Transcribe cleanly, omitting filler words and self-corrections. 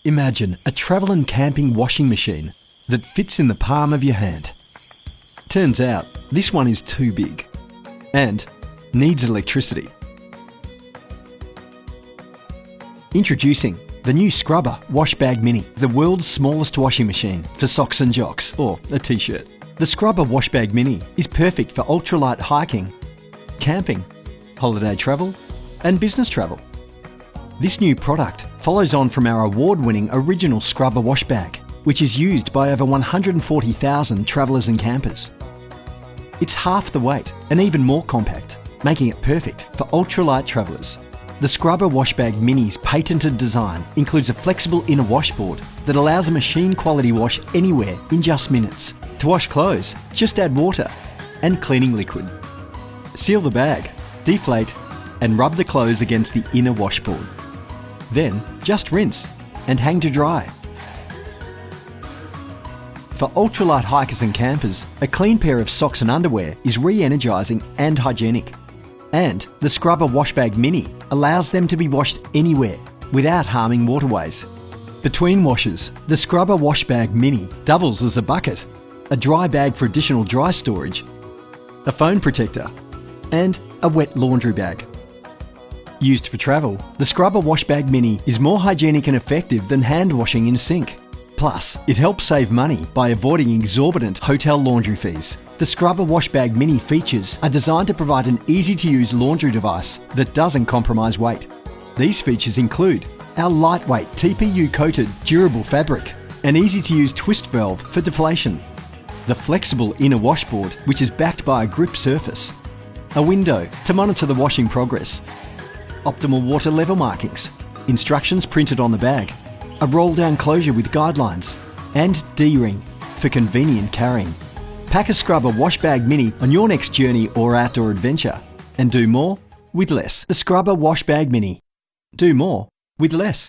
Imagine a travel and camping washing machine that fits in the palm of your hand. Turns out, this one is too big and needs electricity. Introducing the new Scrubba Wash Bag Mini, the world's smallest washing machine for socks and jocks, or a t-shirt. The Scrubba Wash Bag Mini is perfect for ultralight hiking, camping, holiday travel, and business travel. This new product follows on from our award-winning original Scrubba wash bag, which is used by over 140,000 travellers and campers. It's half the weight and even more compact, making it perfect for ultralight travellers. The Scrubba Wash Bag Mini's patented design includes a flexible inner washboard that allows a machine-quality wash anywhere in just minutes. To wash clothes, just add water and cleaning liquid. Seal the bag, deflate, and rub the clothes against the inner washboard. Then just rinse and hang to dry. For ultralight hikers and campers, a clean pair of socks and underwear is re-energising and hygienic. And the Scrubba Wash Bag Mini allows them to be washed anywhere without harming waterways. Between washes, the Scrubba Wash Bag Mini doubles as a bucket, a dry bag for additional dry storage, a phone protector, and a wet laundry bag. Used for travel, the Scrubba Wash Bag Mini is more hygienic and effective than hand washing in a sink. Plus, it helps save money by avoiding exorbitant hotel laundry fees. The Scrubba Wash Bag Mini features are designed to provide an easy-to-use laundry device that doesn't compromise weight. These features include our lightweight TPU-coated durable fabric, an easy-to-use twist valve for deflation, the flexible inner washboard which is backed by a grip surface, a window to monitor the washing progress, optimal water level markings, instructions printed on the bag, a roll-down closure with guidelines, and D-ring for convenient carrying. Pack a Scrubba Wash Bag Mini on your next journey or outdoor adventure and do more with less. The Scrubba Wash Bag Mini. Do more with less.